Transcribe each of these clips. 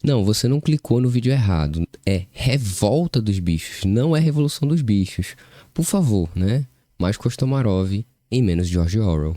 Não, você não clicou no vídeo errado. É Revolta dos Bichos, não é Revolução dos Bichos. Por favor, né? Mais Kostomarov e menos George Orwell.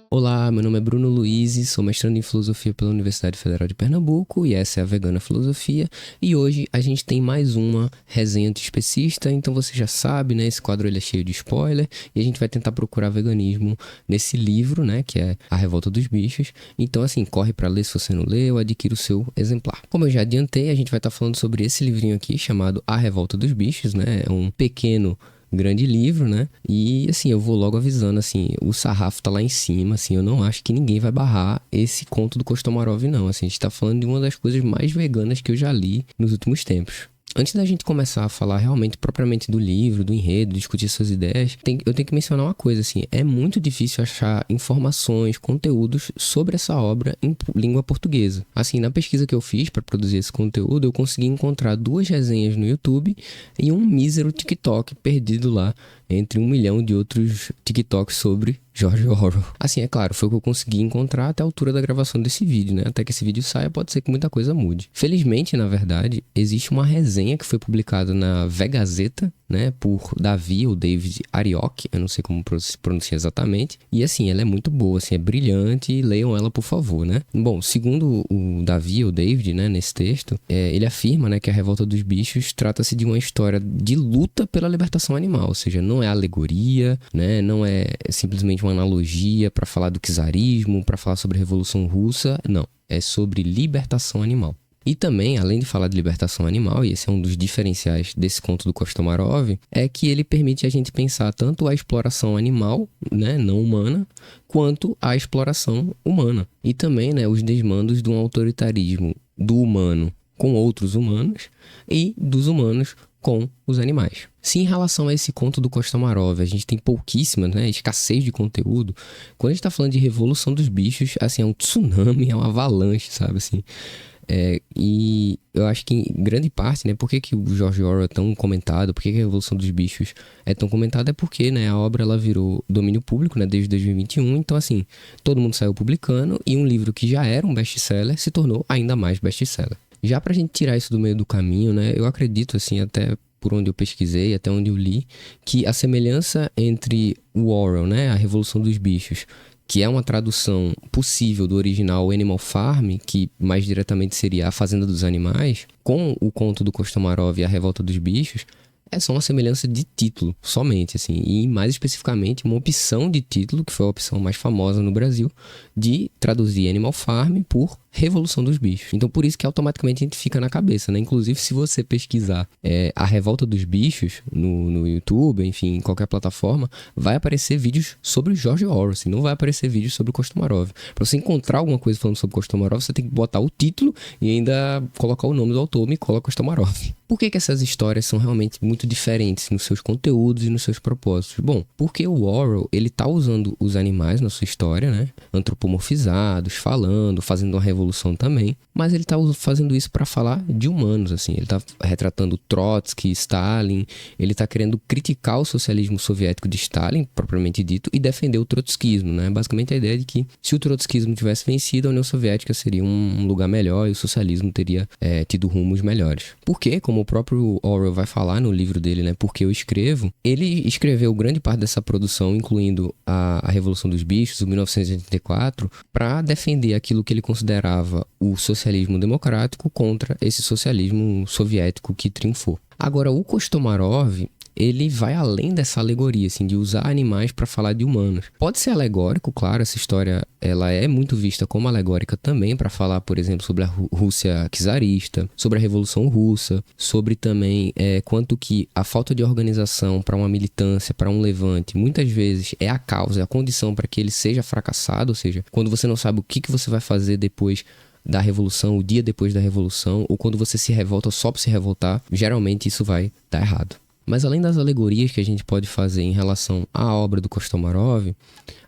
Olá, meu nome é Bruno Luiz e sou mestrando em Filosofia pela Universidade Federal de Pernambuco e essa é a Vegana Filosofia. E hoje a gente tem mais uma resenha antiespecista, então você já sabe, né? Esse quadro ele é cheio de spoiler e a gente vai tentar procurar veganismo nesse livro, né? Que é A Revolta dos Bichos. Então, assim, corre para ler se você não leu, adquira o seu exemplar. Como eu já adiantei, a gente vai estar falando sobre esse livrinho aqui chamado A Revolta dos Bichos, né? É um pequeno grande livro, né? E assim, eu vou logo avisando, assim, o sarrafo tá lá em cima, assim, eu não acho que ninguém vai barrar esse conto do Kostomarov, não. Assim, a gente tá falando de uma das coisas mais veganas que eu já li nos últimos tempos. Antes da gente começar a falar realmente, propriamente do livro, do enredo, discutir suas ideias, eu tenho que mencionar uma coisa, assim, é muito difícil achar informações, conteúdos sobre essa obra em língua portuguesa. Assim, na pesquisa que eu fiz para produzir esse conteúdo, eu consegui encontrar 2 resenhas no YouTube e um mísero TikTok perdido lá entre 1 milhão de outros TikToks sobre George Orwell. Assim, é claro, foi o que eu consegui encontrar até a altura da gravação desse vídeo, né? Até que esse vídeo saia, pode ser que muita coisa mude. Felizmente, na verdade, existe uma resenha que foi publicada na Vegazeta, né? Por Davi ou David Arioch, eu não sei como pronuncia exatamente. E assim, ela é muito boa, assim, é brilhante, leiam ela por favor, né? Bom, segundo o Davi ou David, né, nesse texto, ele afirma, né, que a Revolta dos Bichos trata-se de uma história de luta pela libertação animal, ou seja, não é alegoria, né? Não é simplesmente uma analogia para falar do czarismo, para falar sobre a Revolução Russa, não. É sobre libertação animal. E também, além de falar de libertação animal, e esse é um dos diferenciais desse conto do Kostomarov, é que ele permite a gente pensar tanto a exploração animal, né, não humana, quanto a exploração humana. E também, né, os desmandos de um autoritarismo do humano com outros humanos e dos humanos com os animais. Se em relação a esse conto do Kostomarov a gente tem pouquíssima, né, escassez de conteúdo, quando a gente está falando de Revolução dos Bichos, assim, é um tsunami, é uma avalanche, sabe, assim. E eu acho que em grande parte, né, por que o George Orwell é tão comentado, por que a Revolução dos Bichos é tão comentada, é porque, né, a obra ela virou domínio público, né, desde 2021, então assim, todo mundo saiu publicando e um livro que já era um best-seller se tornou ainda mais best-seller. Já pra gente tirar isso do meio do caminho, né, eu acredito, assim, até por onde eu pesquisei, até onde eu li, que a semelhança entre o Orwell, né, a Revolução dos Bichos, que é uma tradução possível do original Animal Farm, que mais diretamente seria A Fazenda dos Animais, com o conto do Kostomarov e A Revolta dos Bichos, é só uma semelhança de título, somente, assim, e mais especificamente uma opção de título, que foi a opção mais famosa no Brasil, de traduzir Animal Farm por Revolução dos Bichos. Então, por isso que automaticamente a gente fica na cabeça, né? Inclusive, se você pesquisar A Revolta dos Bichos no YouTube, enfim, em qualquer plataforma, vai aparecer vídeos sobre o George Orwell, assim, não vai aparecer vídeos sobre o Kostomarov. Para você encontrar alguma coisa falando sobre o Kostomarov, você tem que botar o título e ainda colocar o nome do autor, Mykola Kostomarov. Por que essas histórias são realmente muito diferentes nos seus conteúdos e nos seus propósitos? Bom, porque o Orwell, ele tá usando os animais na sua história, né? Antropomorfizados, falando, fazendo uma revolução também, mas ele tá fazendo isso para falar de humanos, assim. Ele tá retratando Trotsky, Stalin, ele tá querendo criticar o socialismo soviético de Stalin, propriamente dito, e defender o trotskismo, né? Basicamente a ideia de que se o trotskismo tivesse vencido, a União Soviética seria um lugar melhor e o socialismo teria tido rumos melhores. Porque, como o próprio Orwell vai falar no livro dele, né, Porque Eu Escrevo, ele escreveu grande parte dessa produção, incluindo a Revolução dos Bichos, o 1984, para defender aquilo que ele considerava o socialismo democrático contra esse socialismo soviético que triunfou. Agora, o Kostomarov, ele vai além dessa alegoria, assim, de usar animais para falar de humanos. Pode ser alegórico, claro, essa história ela é muito vista como alegórica também para falar, por exemplo, sobre a Rússia czarista, sobre a Revolução Russa, sobre também quanto que a falta de organização para uma militância, para um levante, muitas vezes é a causa, é a condição para que ele seja fracassado, ou seja, quando você não sabe o que você vai fazer depois da revolução, o dia depois da revolução, ou quando você se revolta só para se revoltar, geralmente isso vai dar errado. Mas além das alegorias que a gente pode fazer em relação à obra do Kostomarov,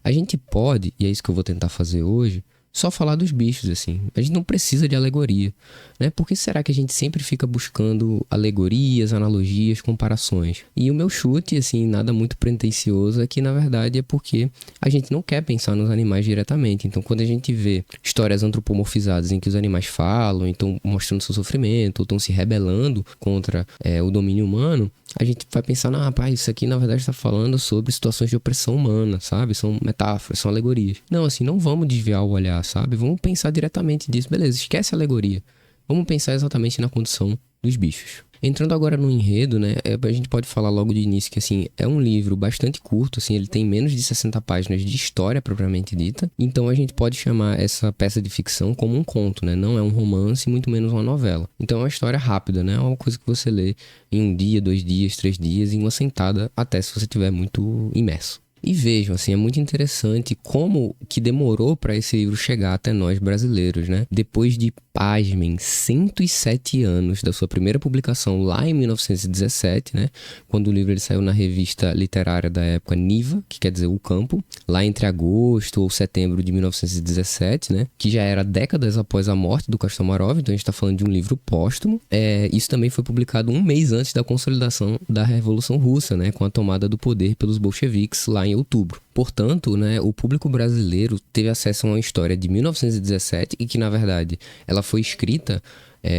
a gente pode, e é isso que eu vou tentar fazer hoje, só falar dos bichos, assim. A gente não precisa de alegoria, né? Por que será que a gente sempre fica buscando alegorias, analogias, comparações? E o meu chute, assim, nada muito pretensioso, é que, na verdade, é porque a gente não quer pensar nos animais diretamente. Então, quando a gente vê histórias antropomorfizadas em que os animais falam, então mostrando seu sofrimento, ou estão se rebelando contra o domínio humano, a gente vai pensar, não, rapaz, isso aqui, na verdade, está falando sobre situações de opressão humana, sabe? São metáforas, são alegorias. Não, assim, não vamos desviar o olhar, sabe? Vamos pensar diretamente disso. Beleza, esquece a alegoria. Vamos pensar exatamente na condição dos bichos. Entrando agora no enredo, né, a gente pode falar logo de início que, assim, é um livro bastante curto, assim, ele tem menos de 60 páginas de história propriamente dita, então a gente pode chamar essa peça de ficção como um conto, né, não é um romance, muito menos uma novela. Então é uma história rápida, né, é uma coisa que você lê em 1 dia, 2 dias, 3 dias, em uma sentada, até se você estiver muito imerso. E vejam, assim, é muito interessante como que demorou para esse livro chegar até nós brasileiros, né? Depois de, pasmem, 107 anos da sua primeira publicação lá em 1917, né? Quando o livro ele saiu na revista literária da época Niva, que quer dizer O Campo, lá entre agosto ou setembro de 1917, né? Que já era décadas após a morte do Kostomarov, então a gente está falando de um livro póstumo. Isso também foi publicado 1 mês antes da consolidação da Revolução Russa, né? Com a tomada do poder pelos bolcheviques lá em outubro. Portanto, né, o público brasileiro teve acesso a uma história de 1917 e que, na verdade, ela foi escrita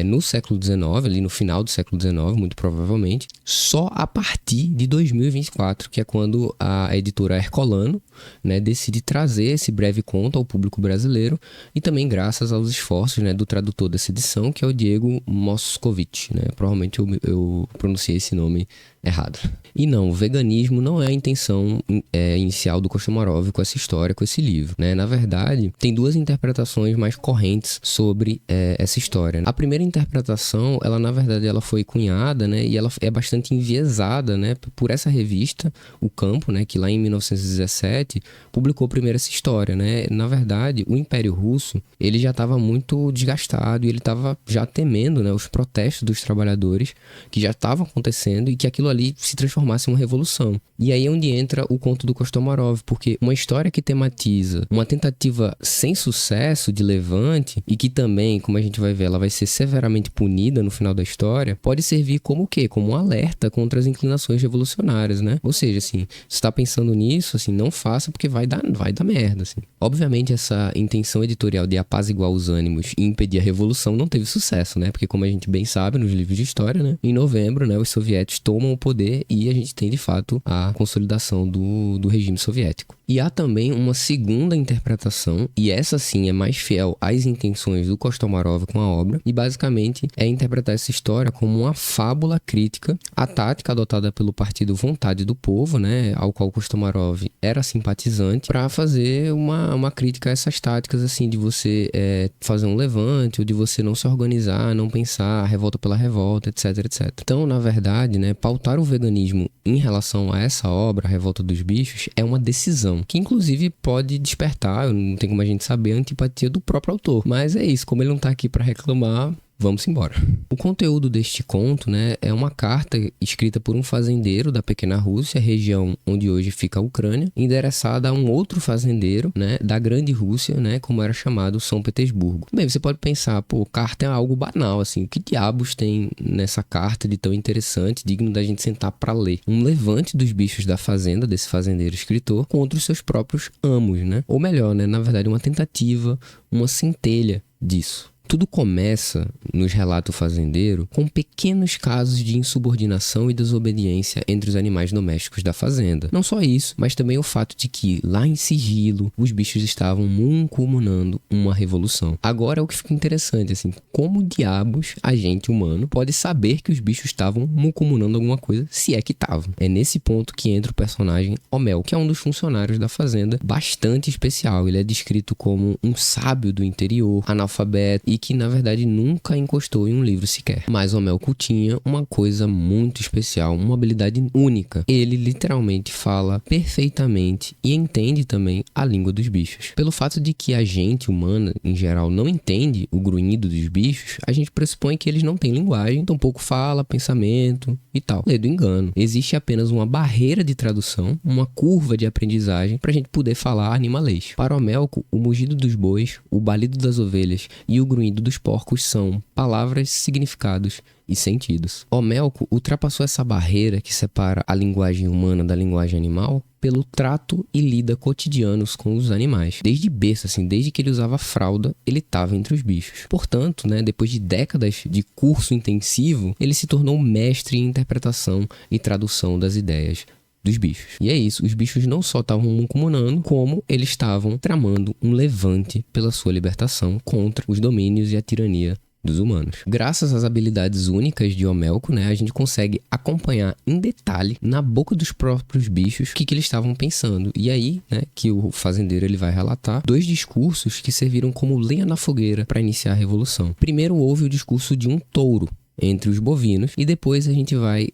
no século XIX, ali no final do século XIX, muito provavelmente, só a partir de 2024, que é quando a editora Herculano, né, decide trazer esse breve conto ao público brasileiro, e também graças aos esforços, né, do tradutor dessa edição, que é o Diego Moscovitch, né? Provavelmente eu pronunciei esse nome errado. E não, o veganismo não é a intenção inicial do Kostomarov com essa história, com esse livro, né? Na verdade, tem 2 interpretações mais correntes sobre essa história. A primeira interpretação, ela na verdade ela foi cunhada, né? E ela é bastante enviesada, né? Por essa revista, O Campo, né? Que lá em 1917 publicou primeiro essa história, né? Na verdade, o Império Russo, ele já estava muito desgastado e ele estava já temendo, né? Os protestos dos trabalhadores que já estavam acontecendo e que aquilo ali se transformasse em uma revolução. E aí é onde entra o conto do Kostomarov, porque uma história que tematiza uma tentativa sem sucesso de levante e que também, como a gente vai ver, ela vai ser severamente punida no final da história, pode servir como o quê? Como um alerta contra as inclinações revolucionárias, né? Ou seja, assim, se tá pensando nisso, assim, não faça porque vai dar merda, assim. Obviamente essa intenção editorial de apaziguar os ânimos e impedir a revolução não teve sucesso, né? Porque como a gente bem sabe nos livros de história, né? Em novembro, né, os soviéticos tomam o poder e a gente tem de fato a consolidação do regime soviético. E há também uma segunda interpretação, e essa sim é mais fiel às intenções do Kostomarov com a obra, e basicamente é interpretar essa história como uma fábula crítica à tática adotada pelo partido Vontade do Povo, né, ao qual Kostomarov era simpatizante, para fazer uma crítica a essas táticas, assim, de você fazer um levante, ou de você não se organizar, não pensar, revolta pela revolta, etc, etc. Então, na verdade, né, pautar o veganismo em relação a essa obra, A Revolta dos Bichos, é uma decisão, que inclusive pode despertar, não tem como a gente saber, a antipatia do próprio autor. Mas é isso, como ele não tá aqui para reclamar, vamos embora. O conteúdo deste conto, né, é uma carta escrita por um fazendeiro da pequena Rússia, região onde hoje fica a Ucrânia, endereçada a um outro fazendeiro, né, da grande Rússia, né, como era chamado São Petersburgo. Bem, você pode pensar, pô, carta é algo banal, assim, o que diabos tem nessa carta de tão interessante, digno da gente sentar para ler? Um levante dos bichos da fazenda, desse fazendeiro escritor, contra os seus próprios amos, né? Ou melhor, né, na verdade, uma tentativa, uma centelha disso. Tudo começa, nos relata o fazendeiro, com pequenos casos de insubordinação e desobediência entre os animais domésticos da fazenda. Não só isso, mas também o fato de que, lá em sigilo, os bichos estavam mancomunando uma revolução. Agora é o que fica interessante, assim, como diabos a gente humano pode saber que os bichos estavam mancomunando alguma coisa, se é que estavam. É nesse ponto que entra o personagem Homel, que é um dos funcionários da fazenda, bastante especial. Ele é descrito como um sábio do interior, analfabeto, e que na verdade nunca encostou em um livro sequer. Mas Homélco tinha uma coisa muito especial, uma habilidade única. Ele literalmente fala perfeitamente e entende também a língua dos bichos. Pelo fato de que a gente humana, em geral, não entende o grunhido dos bichos, a gente pressupõe que eles não têm linguagem, tampouco fala, pensamento e tal. Lê do engano. Existe apenas uma barreira de tradução, uma curva de aprendizagem para a gente poder falar animalês. Para Homélco, o mugido dos bois, o balido das ovelhas e o grunhido dos porcos são palavras, significados e sentidos. Homélco ultrapassou essa barreira que separa a linguagem humana da linguagem animal pelo trato e lida cotidianos com os animais. Desde berço, desde que ele usava fralda, ele estava entre os bichos. Portanto, depois de décadas de curso intensivo, ele se tornou um mestre em interpretação e tradução das ideias dos bichos. E é isso, os bichos não só estavam mancomunando, como eles estavam tramando um levante pela sua libertação contra os domínios e a tirania dos humanos. Graças às habilidades únicas de Homélco, a gente consegue acompanhar em detalhe, na boca dos próprios bichos, o que eles estavam pensando. E aí, que o fazendeiro ele vai relatar 2 discursos que serviram como lenha na fogueira para iniciar a revolução. Primeiro houve o discurso de um touro entre os bovinos, e depois a gente vai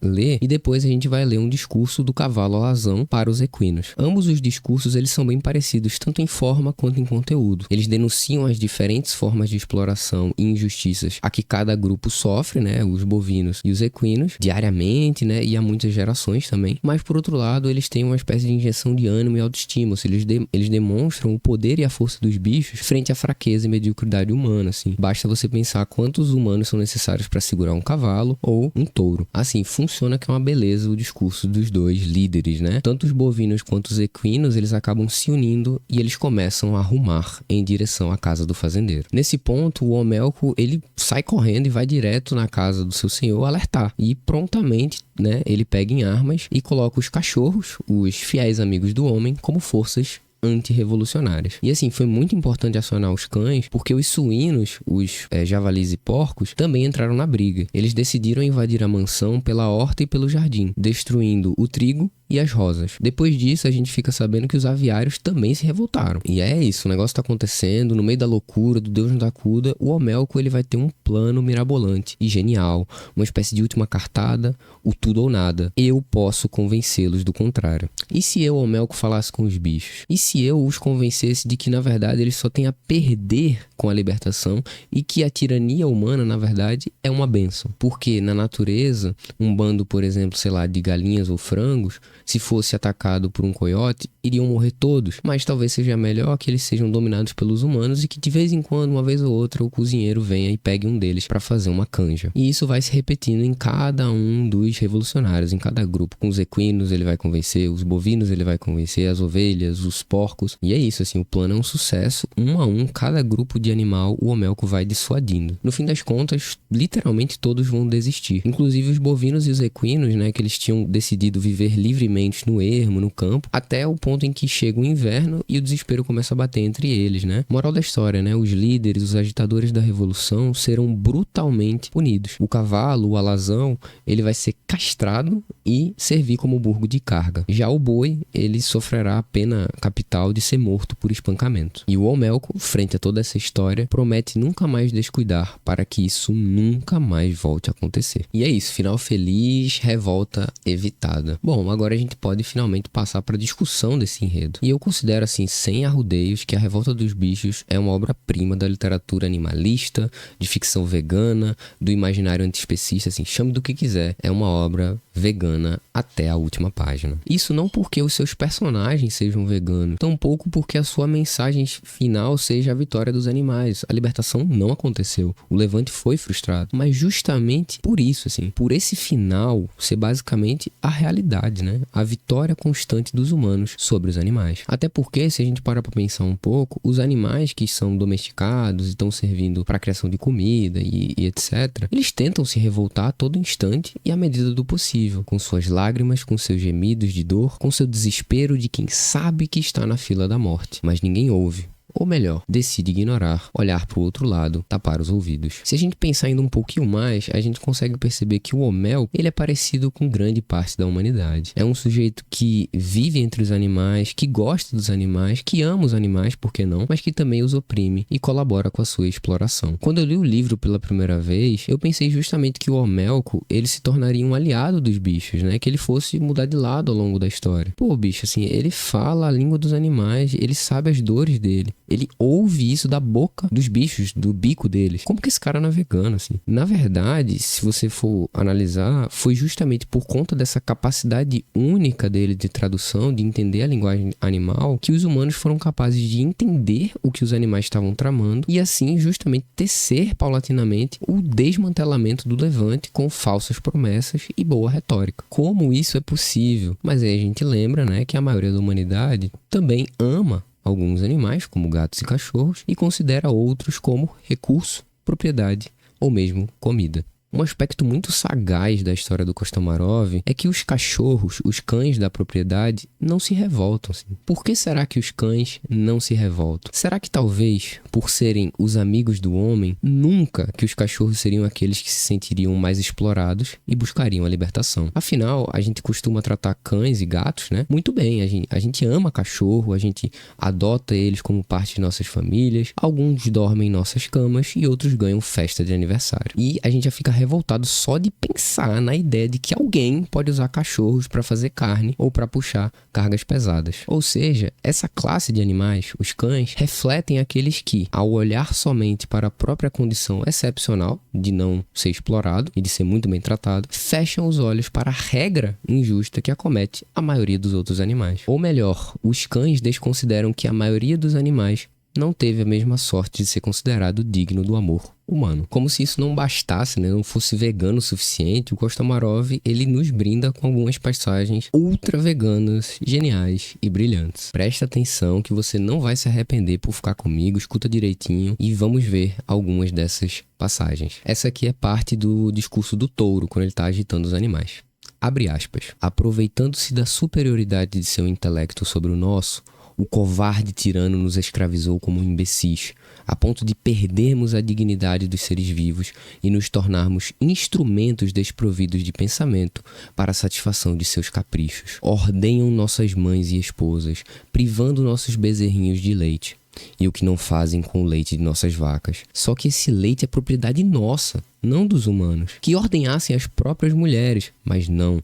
ler um discurso do cavalo alazão para os equinos. Ambos os discursos eles são bem parecidos, tanto em forma quanto em conteúdo. Eles denunciam as diferentes formas de exploração e injustiças a que cada grupo sofre, os bovinos e os equinos, diariamente, e há muitas gerações também. Mas, por outro lado, eles têm uma espécie de injeção de ânimo e autoestima, ou seja, eles demonstram o poder e a força dos bichos frente à fraqueza e mediocridade humana, Basta você pensar quantos humanos são necessários para segurar um cavalo ou um touro. Funciona que é uma beleza o discurso dos 2 líderes, Tanto os bovinos quanto os equinos, eles acabam se unindo e eles começam a rumar em direção à casa do fazendeiro. Nesse ponto, o Homélco, ele sai correndo e vai direto na casa do seu senhor alertar. E prontamente, ele pega em armas e coloca os cachorros, os fiéis amigos do homem, como forças antirrevolucionárias. E foi muito importante acionar os cães, porque os suínos, os javalis e porcos, também entraram na briga. Eles decidiram invadir a mansão pela horta e pelo jardim, destruindo o trigo e as rosas. Depois disso, a gente fica sabendo que os aviários também se revoltaram. E é isso, o negócio tá acontecendo, no meio da loucura, do Deus nos acuda, o Homélco ele vai ter um plano mirabolante e genial, uma espécie de última cartada, o tudo ou nada. Eu posso convencê-los do contrário. E se eu, Homélco, falasse com os bichos? E se eu os convencesse de que, na verdade, eles só têm a perder com a libertação e que a tirania humana, na verdade, é uma bênção? Porque na natureza, um bando, por exemplo, de galinhas ou frangos, se fosse atacado por um coiote, iriam morrer todos. Mas talvez seja melhor que eles sejam dominados pelos humanos e que de vez em quando, uma vez ou outra, o cozinheiro venha e pegue um deles para fazer uma canja. E isso vai se repetindo em cada um dos revolucionários, em cada grupo. Com os equinos ele vai convencer, os bovinos ele vai convencer, as ovelhas, os porcos. E é isso, o plano é um sucesso. Um a um, cada grupo de animal, o Homélco vai dissuadindo. No fim das contas, literalmente todos vão desistir. Inclusive os bovinos e os equinos, que eles tinham decidido viver livremente no ermo, no campo, até o ponto em que chega o inverno e o desespero começa a bater entre eles, Moral da história, os líderes, os agitadores da revolução serão brutalmente punidos. O cavalo, o alazão, ele vai ser castrado e servir como burgo de carga. Já o boi, ele sofrerá a pena capital de ser morto por espancamento. E o Homélco, frente a toda essa história, promete nunca mais descuidar para que isso nunca mais volte a acontecer. E é isso, final feliz, revolta evitada. Bom, agora a gente pode finalmente passar para a discussão desse enredo. E eu considero, sem arrudeios, que A Revolta dos Bichos é uma obra-prima da literatura animalista, de ficção vegana, do imaginário antiespecista, chame do que quiser. É uma obra vegana até a última página. Isso não porque os seus personagens sejam veganos, tampouco porque a sua mensagem final seja a vitória dos animais. A libertação não aconteceu, o levante foi frustrado, mas justamente por isso, por esse final ser basicamente a realidade, a vitória constante dos humanos sobre os animais. Até porque, se a gente parar para pensar um pouco, os animais que são domesticados e estão servindo para a criação de comida e etc., eles tentam se revoltar a todo instante e à medida do possível, com suas lágrimas, com seus gemidos de dor, com seu desespero de quem sabe que está na fila da morte, mas ninguém ouve. ou melhor, decide ignorar, olhar para o outro lado, tapar os ouvidos. Se a gente pensar ainda um pouquinho mais, a gente consegue perceber que o Homel, ele é parecido com grande parte da humanidade. É um sujeito que vive entre os animais, que gosta dos animais, que ama os animais, por que não, mas que também os oprime e colabora com a sua exploração. Quando eu li o livro pela primeira vez, eu pensei justamente que o Homelco, ele se tornaria um aliado dos bichos, né? Que ele fosse mudar de lado ao longo da história. Pô, bicho, assim, ele fala a língua dos animais, ele sabe as dores dele, ele ouve isso da boca dos bichos, do bico deles. Como que esse cara é vegano, assim? Na verdade, se você for analisar, foi justamente por conta dessa capacidade única dele de tradução, de entender a linguagem animal, que os humanos foram capazes de entender o que os animais estavam tramando e assim justamente tecer paulatinamente o desmantelamento do levante com falsas promessas e boa retórica. Como isso é possível? Mas aí a gente lembra, né, que a maioria da humanidade também ama alguns animais, como gatos e cachorros, e considera outros como recurso, propriedade ou mesmo comida. Um aspecto muito sagaz da história do Kostomarov é que os cachorros, os cães da propriedade, não se revoltam. Assim. Por que será que os cães não se revoltam? Será que talvez, por serem os amigos do homem, nunca que os cachorros seriam aqueles que se sentiriam mais explorados e buscariam a libertação? Afinal, a gente costuma tratar cães e gatos, né, muito bem. A gente ama cachorro, a gente adota eles como parte de nossas famílias, alguns dormem em nossas camas e outros ganham festa de aniversário. E a gente já fica revoltado só de pensar na ideia de que alguém pode usar cachorros para fazer carne ou para puxar cargas pesadas. Ou seja, essa classe de animais, os cães, refletem aqueles que, ao olhar somente para a própria condição excepcional de não ser explorado e de ser muito bem tratado, fecham os olhos para a regra injusta que acomete a maioria dos outros animais. Ou melhor, os cães desconsideram que a maioria dos animais não teve a mesma sorte de ser considerado digno do amor humano. Como se isso não bastasse, né? Não fosse vegano o suficiente, o Kostomarov, ele nos brinda com algumas passagens ultra veganas, geniais e brilhantes. Presta atenção que você não vai se arrepender por ficar comigo, escuta direitinho e vamos ver algumas dessas passagens. Essa aqui é parte do discurso do touro, quando ele está agitando os animais. Abre aspas. Aproveitando-se da superioridade de seu intelecto sobre o nosso, o covarde tirano nos escravizou como imbecis, a ponto de perdermos a dignidade dos seres vivos e nos tornarmos instrumentos desprovidos de pensamento para a satisfação de seus caprichos. Ordenham nossas mães e esposas, privando nossos bezerrinhos de leite, e o que não fazem com o leite de nossas vacas. Só que esse leite é propriedade nossa, não dos humanos, que ordenhassem as próprias mulheres, mas não.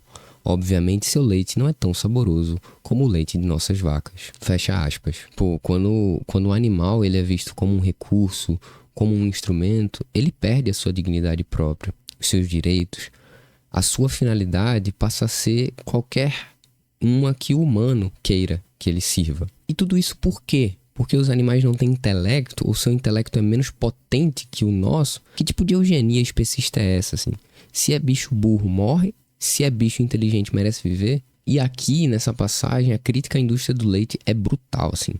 Obviamente, seu leite não é tão saboroso como o leite de nossas vacas. Fecha aspas. Pô, quando o animal ele é visto como um recurso, como um instrumento, ele perde a sua dignidade própria, os seus direitos. A sua finalidade passa a ser qualquer uma que o humano queira que ele sirva. E tudo isso por quê? Porque os animais não têm intelecto, ou seu intelecto é menos potente que o nosso? Que tipo de eugenia especista é essa, assim? Se é bicho burro, morre. Se é bicho inteligente, merece viver. E aqui, nessa passagem, a crítica à indústria do leite é brutal, assim.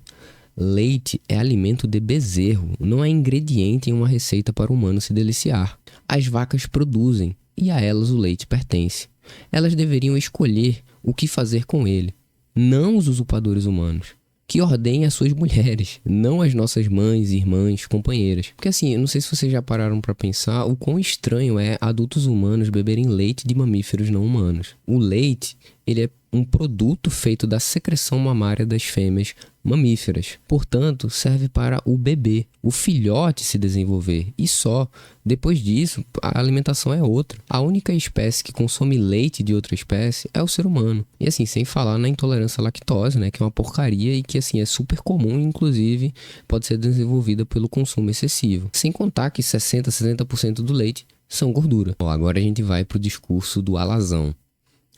Leite é alimento de bezerro, não é ingrediente em uma receita para o humano se deliciar. As vacas produzem, e a elas o leite pertence. Elas deveriam escolher o que fazer com ele, não os usurpadores humanos. Que ordenem as suas mulheres, não as nossas mães, irmãs, companheiras. Porque assim, eu não sei se vocês já pararam para pensar o quão estranho é adultos humanos beberem leite de mamíferos não humanos. O leite, ele é um produto feito da secreção mamária das fêmeas mamíferas. Portanto, serve para o bebê, o filhote se desenvolver. E só. Depois disso, a alimentação é outra. A única espécie que consome leite de outra espécie é o ser humano. E assim, sem falar na intolerância à lactose, né? Que é uma porcaria e que assim é super comum, inclusive pode ser desenvolvida pelo consumo excessivo. Sem contar que 60, 70% do leite são gordura. Bom, agora a gente vai para o discurso do alazão.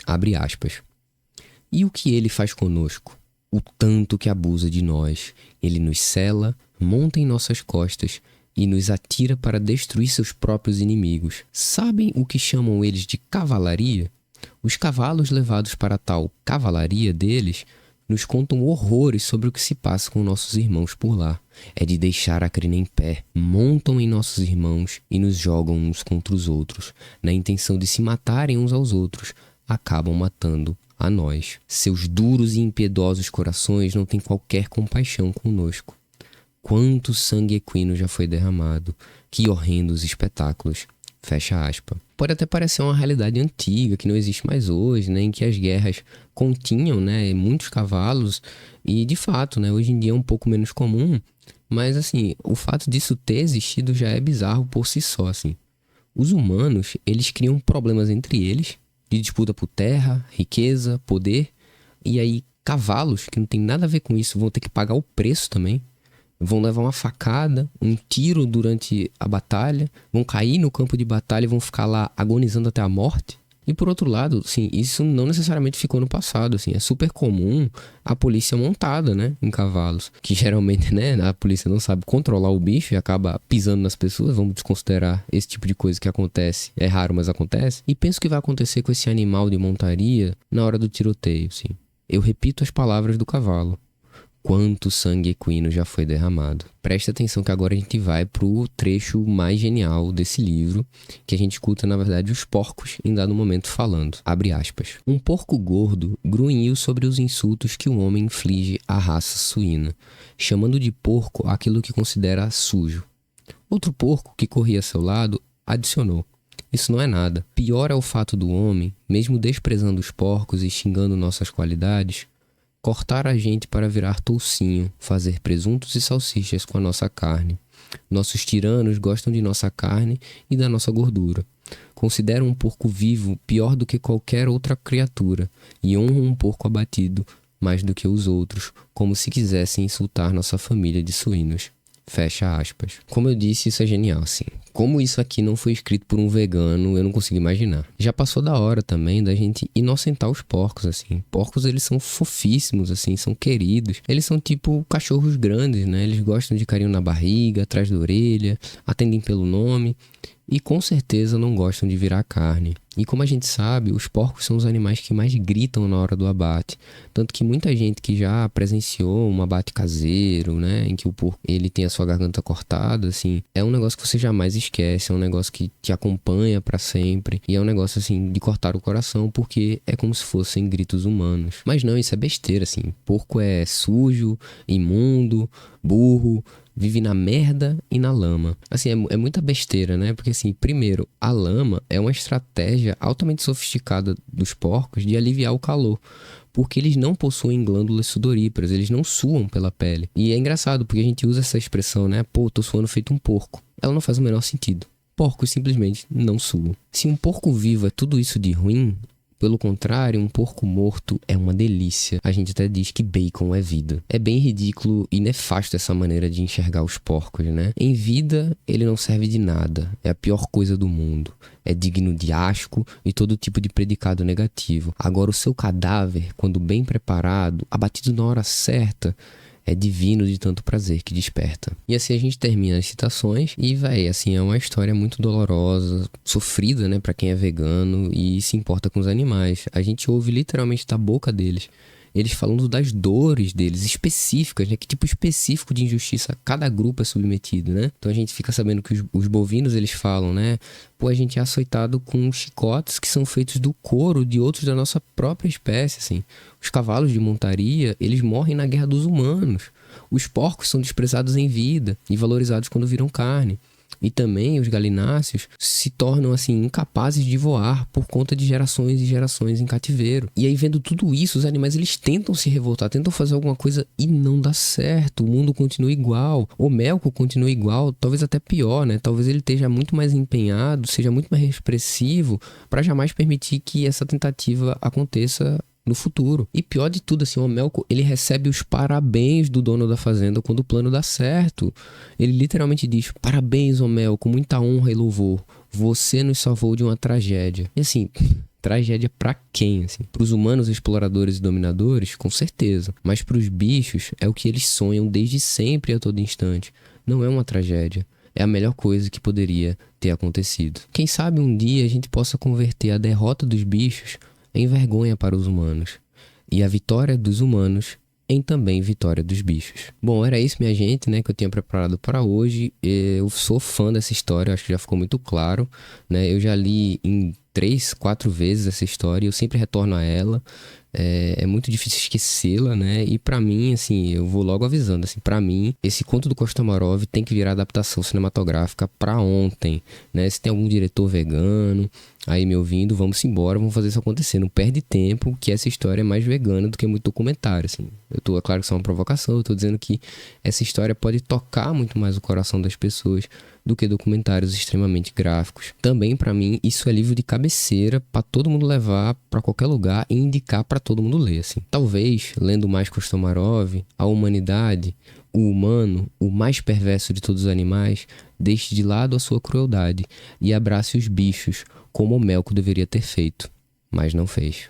Abre aspas. E o que ele faz conosco? O tanto que abusa de nós. Ele nos cela, monta em nossas costas e nos atira para destruir seus próprios inimigos. Sabem o que chamam eles de cavalaria? Os cavalos levados para tal cavalaria deles nos contam horrores sobre o que se passa com nossos irmãos por lá. É de deixar a crina em pé. Montam em nossos irmãos e nos jogam uns contra os outros, na intenção de se matarem uns aos outros. Acabam matando a nós. Seus duros e impiedosos corações não têm qualquer compaixão conosco. Quanto sangue equino já foi derramado, que horrendos espetáculos. Fecha aspas. Pode até parecer uma realidade antiga, que não existe mais hoje, né, em que as guerras continham, né, muitos cavalos, e de fato, né, hoje em dia é um pouco menos comum, mas assim, o fato disso ter existido já é bizarro por si só, assim. Os humanos, eles criam problemas entre eles, de disputa por terra, riqueza, poder, e aí cavalos, que não tem nada a ver com isso, vão ter que pagar o preço também. Vão levar uma facada, um tiro durante a batalha, vão cair no campo de batalha e vão ficar lá agonizando até a morte. E por outro lado, sim, isso não necessariamente ficou no passado, assim, é super comum a polícia montada, né, em cavalos, que geralmente, né, a polícia não sabe controlar o bicho e acaba pisando nas pessoas, vamos desconsiderar esse tipo de coisa que acontece, é raro, mas acontece. E penso que vai acontecer com esse animal de montaria na hora do tiroteio, sim. Eu repito as palavras do cavalo. Quanto sangue equino já foi derramado. Presta atenção que agora a gente vai pro trecho mais genial desse livro, que a gente escuta, na verdade, os porcos em dado momento falando. Abre aspas. Um porco gordo grunhiu sobre os insultos que o homem inflige à raça suína, chamando de porco aquilo que considera sujo. Outro porco, que corria a seu lado, adicionou. Isso não é nada. Pior é o fato do homem, mesmo desprezando os porcos e xingando nossas qualidades, cortar a gente para virar toucinho, fazer presuntos e salsichas com a nossa carne. Nossos tiranos gostam de nossa carne e da nossa gordura. Consideram um porco vivo pior do que qualquer outra criatura e honram um porco abatido mais do que os outros, como se quisessem insultar nossa família de suínos. Fecha aspas. Como eu disse, isso é genial, assim. Como isso aqui não foi escrito por um vegano, eu não consigo imaginar. Já passou da hora também da gente inocentar os porcos, assim. Porcos, eles são fofíssimos, assim, são queridos. Eles são tipo cachorros grandes, né? Eles gostam de carinho na barriga, atrás da orelha, atendem pelo nome e com certeza não gostam de virar carne. E como a gente sabe, os porcos são os animais que mais gritam na hora do abate. Tanto que muita gente que já presenciou um abate caseiro, né, em que o porco ele tem a sua garganta cortada, assim, é um negócio que você jamais esquece, é um negócio que te acompanha pra sempre. E é um negócio, assim, de cortar o coração, porque é como se fossem gritos humanos. Mas não, isso é besteira, assim. Porco é sujo, imundo, burro, vive na merda e na lama. Assim, é muita besteira, né? Porque, assim, primeiro, a lama é uma estratégia altamente sofisticada dos porcos de aliviar o calor. Porque eles não possuem glândulas sudoríparas, eles não suam pela pele. E é engraçado, porque a gente usa essa expressão, né? Pô, tô suando feito um porco. Ela não faz o menor sentido. Porcos simplesmente não suam. Se um porco vivo é tudo isso de ruim, pelo contrário, um porco morto é uma delícia. A gente até diz que bacon é vida. É bem ridículo e nefasto essa maneira de enxergar os porcos, né? Em vida, ele não serve de nada. É a pior coisa do mundo. É digno de asco e todo tipo de predicado negativo. Agora, o seu cadáver, quando bem preparado, abatido na hora certa, é divino de tanto prazer que desperta. E assim a gente termina as citações e, véi, assim, é uma história muito dolorosa, sofrida, né, pra quem é vegano e se importa com os animais. A gente ouve literalmente da boca deles, eles falando das dores deles, específicas, né, que tipo específico de injustiça cada grupo é submetido, né? Então a gente fica sabendo que os bovinos, eles falam, né, pô, a gente é açoitado com chicotes que são feitos do couro de outros da nossa própria espécie, assim. Os cavalos de montaria, eles morrem na guerra dos humanos. Os porcos são desprezados em vida e valorizados quando viram carne. E também os galináceos se tornam, assim, incapazes de voar por conta de gerações e gerações em cativeiro. E aí, vendo tudo isso, os animais, eles tentam se revoltar, tentam fazer alguma coisa e não dá certo. O mundo continua igual. O Melkor continua igual, talvez até pior, né? Talvez ele esteja muito mais empenhado, seja muito mais expressivo para jamais permitir que essa tentativa aconteça no futuro. E pior de tudo, assim, o Melkor, ele recebe os parabéns do dono da fazenda quando o plano dá certo. Ele literalmente diz: parabéns, ô Melkor, com muita honra e louvor. Você nos salvou de uma tragédia. E assim, tragédia pra quem, assim? Pros humanos exploradores e dominadores, com certeza. Mas pros bichos, é o que eles sonham desde sempre e a todo instante. Não é uma tragédia. É a melhor coisa que poderia ter acontecido. Quem sabe um dia a gente possa converter a derrota dos bichos em vergonha para os humanos, e a vitória dos humanos em também vitória dos bichos. Bom, era isso, minha gente, né, que eu tinha preparado para hoje. Eu sou fã dessa história, acho que já ficou muito claro, né? Eu já li em 3, 4 vezes essa história, eu sempre retorno a ela. É muito difícil esquecê-la, né? E pra mim, assim, eu vou logo avisando, assim, pra mim, esse conto do Kostomarov tem que virar adaptação cinematográfica pra ontem, né? Se tem algum diretor vegano aí me ouvindo, vamos embora, vamos fazer isso acontecer. Não perde tempo, que essa história é mais vegana do que muito documentário, assim. É claro que isso é uma provocação, eu tô dizendo que essa história pode tocar muito mais o coração das pessoas do que documentários extremamente gráficos. Também, pra mim, isso é livro de cabeceira pra todo mundo levar pra qualquer lugar e indicar pra todo mundo ler, assim. Talvez, lendo mais Kostomarov, a humanidade, o humano, o mais perverso de todos os animais, deixe de lado a sua crueldade e abrace os bichos, como o Melco deveria ter feito, mas não fez.